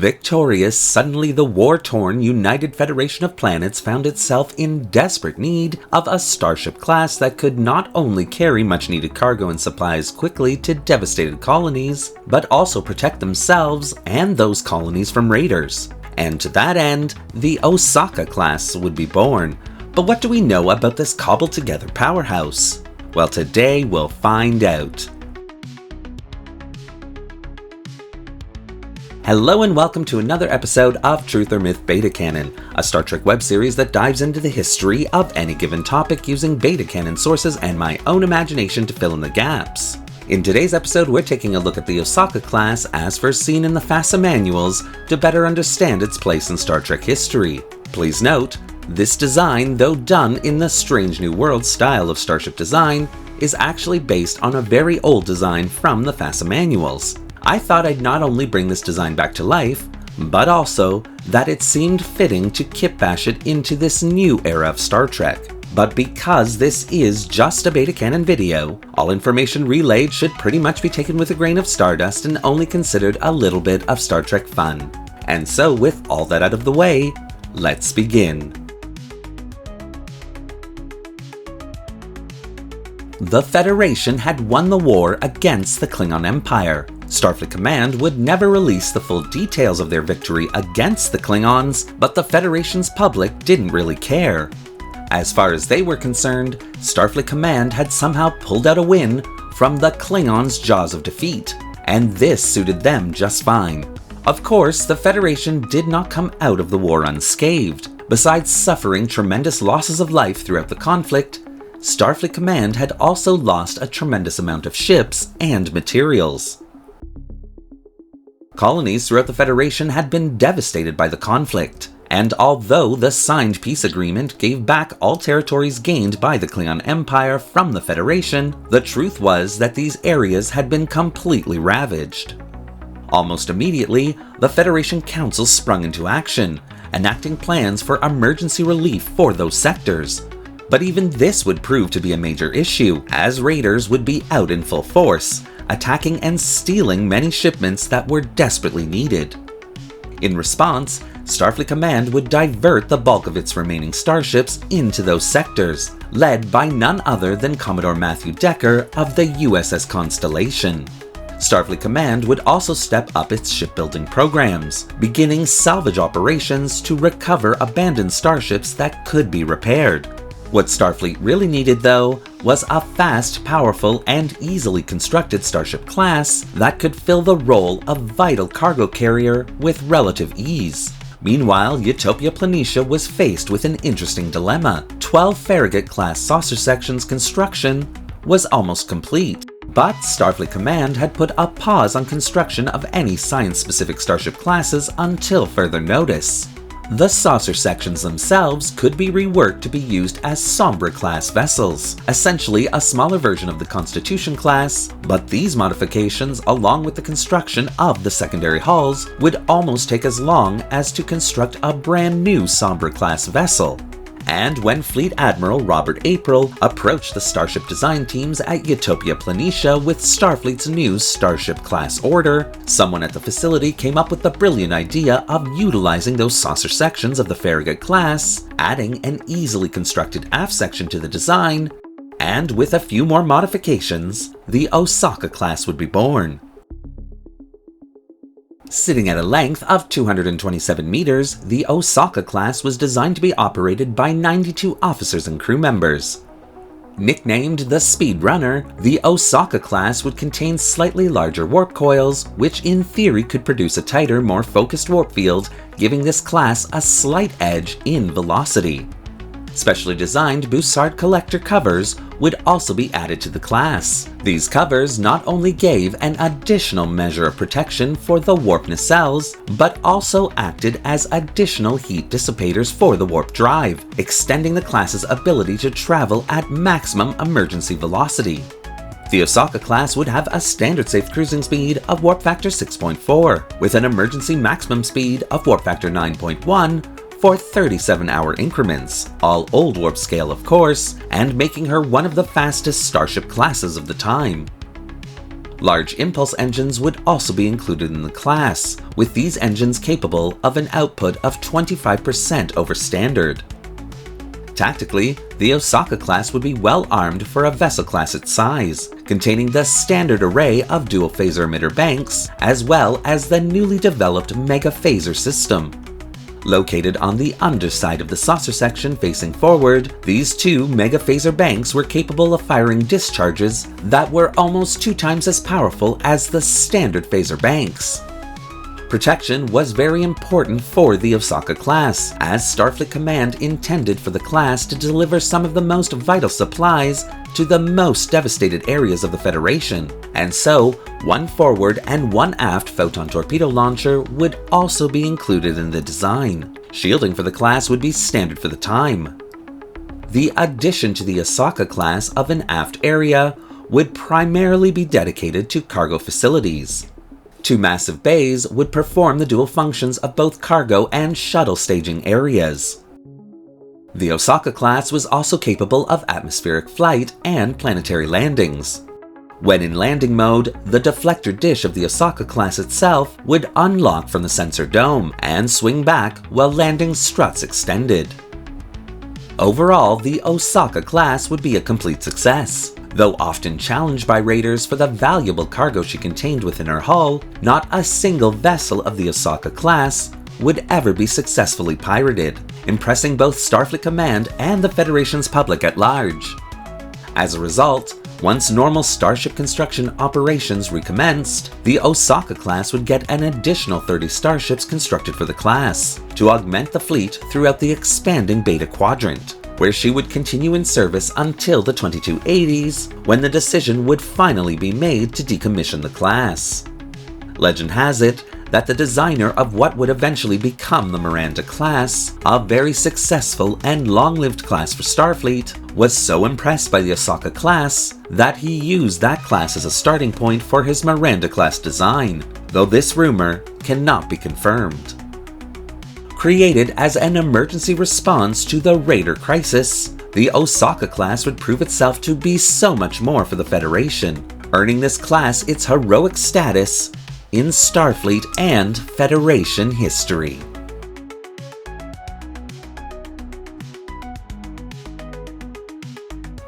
Victorious, suddenly the war-torn United Federation of Planets found itself in desperate need of a Starship class that could not only carry much-needed cargo and supplies quickly to devastated colonies, but also protect themselves and those colonies from raiders. And to that end, the Osaka Class would be born. But what do we know about this cobbled-together powerhouse? Well, today we'll find out. Hello and welcome to another episode of Truth or Myth Beta Canon, a Star Trek web series that dives into the history of any given topic using beta canon sources and my own imagination to fill in the gaps. In today's episode, we're taking a look at the Osaka Class as first seen in the FASA Manuals to better understand its place in Star Trek history. Please note, this design, though done in the Strange New World style of starship design, is actually based on a very old design from the FASA Manuals. I thought I'd not only bring this design back to life, but also that it seemed fitting to kitbash it into this new era of Star Trek. But because this is just a beta canon video, all information relayed should pretty much be taken with a grain of stardust and only considered a little bit of Star Trek fun. And so with all that out of the way, let's begin. The Federation had won the war against the Klingon Empire. Starfleet Command would never release the full details of their victory against the Klingons, but the Federation's public didn't really care. As far as they were concerned, Starfleet Command had somehow pulled out a win from the Klingons' jaws of defeat, and this suited them just fine. Of course, the Federation did not come out of the war unscathed. Besides suffering tremendous losses of life throughout the conflict, Starfleet Command had also lost a tremendous amount of ships and materials. Colonies throughout the Federation had been devastated by the conflict, and although the signed peace agreement gave back all territories gained by the Klingon Empire from the Federation, the truth was that these areas had been completely ravaged. Almost immediately, the Federation Council sprung into action, enacting plans for emergency relief for those sectors. But even this would prove to be a major issue, as raiders would be out in full force, attacking and stealing many shipments that were desperately needed. In response, Starfleet Command would divert the bulk of its remaining starships into those sectors, led by none other than Commodore Matthew Decker of the USS Constellation. Starfleet Command would also step up its shipbuilding programs, beginning salvage operations to recover abandoned starships that could be repaired. What Starfleet really needed, though, was a fast, powerful, and easily constructed starship class that could fill the role of vital cargo carrier with relative ease. Meanwhile, Utopia Planitia was faced with an interesting dilemma. 12 Farragut-class saucer sections construction was almost complete, but Starfleet Command had put a pause on construction of any science-specific starship classes until further notice. The saucer sections themselves could be reworked to be used as Sombra-class vessels, essentially a smaller version of the Constitution class, but these modifications, along with the construction of the secondary hulls, would almost take as long as to construct a brand new Sombra-class vessel. And when Fleet Admiral Robert April approached the starship design teams at Utopia Planitia with Starfleet's new Starship Class order, someone at the facility came up with the brilliant idea of utilizing those saucer sections of the Farragut class, adding an easily constructed aft section to the design, and with a few more modifications, the Osaka Class would be born. Sitting at a length of 227 meters, the Osaka Class was designed to be operated by 92 officers and crew members. Nicknamed the Speed Runner, the Osaka Class would contain slightly larger warp coils, which in theory could produce a tighter, more focused warp field, giving this class a slight edge in velocity. Specially designed Bussard collector covers would also be added to the class. These covers not only gave an additional measure of protection for the warp nacelles, but also acted as additional heat dissipators for the warp drive, extending the class's ability to travel at maximum emergency velocity. The Osaka class would have a standard safe cruising speed of warp factor 6.4, with an emergency maximum speed of warp factor 9.1, for 37-hour increments, all old warp scale of course, and making her one of the fastest starship classes of the time. Large impulse engines would also be included in the class, with these engines capable of an output of 25% over standard. Tactically, the Osaka class would be well armed for a vessel class its size, containing the standard array of dual phaser emitter banks, as well as the newly developed mega phaser system. Located on the underside of the saucer section facing forward, these two mega phaser banks were capable of firing discharges that were almost 2 times as powerful as the standard phaser banks. Protection was very important for the Osaka class, as Starfleet Command intended for the class to deliver some of the most vital supplies to the most devastated areas of the Federation, and so 1 forward and 1 aft photon torpedo launcher would also be included in the design. Shielding for the class would be standard for the time. The addition to the Osaka class of an aft area would primarily be dedicated to cargo facilities. 2 massive bays would perform the dual functions of both cargo and shuttle staging areas. The Osaka class was also capable of atmospheric flight and planetary landings. When in landing mode, the deflector dish of the Osaka class itself would unlock from the sensor dome and swing back while landing struts extended. Overall, the Osaka class would be a complete success. Though often challenged by raiders for the valuable cargo she contained within her hull, not a single vessel of the Osaka class would ever be successfully pirated, impressing both Starfleet Command and the Federation's public at large. As a result, once normal starship construction operations recommenced, the Osaka class would get an additional 30 starships constructed for the class, to augment the fleet throughout the expanding Beta Quadrant, where she would continue in service until the 2280s, when the decision would finally be made to decommission the class. Legend has it that the designer of what would eventually become the Miranda class, a very successful and long-lived class for Starfleet, was so impressed by the Osaka class that he used that class as a starting point for his Miranda class design, though this rumor cannot be confirmed. Created as an emergency response to the Raider crisis, the Osaka class would prove itself to be so much more for the Federation, earning this class its heroic status in Starfleet and Federation history.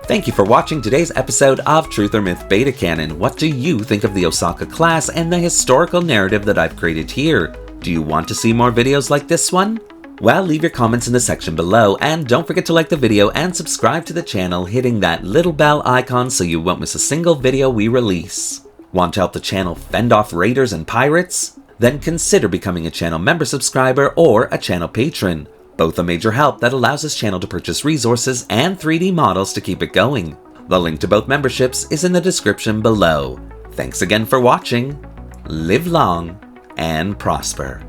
Thank you for watching today's episode of Truth or Myth Beta Canon. What do you think of the Osaka class and the historical narrative that I've created here? Do you want to see more videos like this one? Well, leave your comments in the section below, and don't forget to like the video and subscribe to the channel, hitting that little bell icon so you won't miss a single video we release. Want to help the channel fend off raiders and pirates? Then consider becoming a channel member subscriber or a channel patron, both a major help that allows this channel to purchase resources and 3D models to keep it going. The link to both memberships is in the description below. Thanks again for watching. Live long and prosper.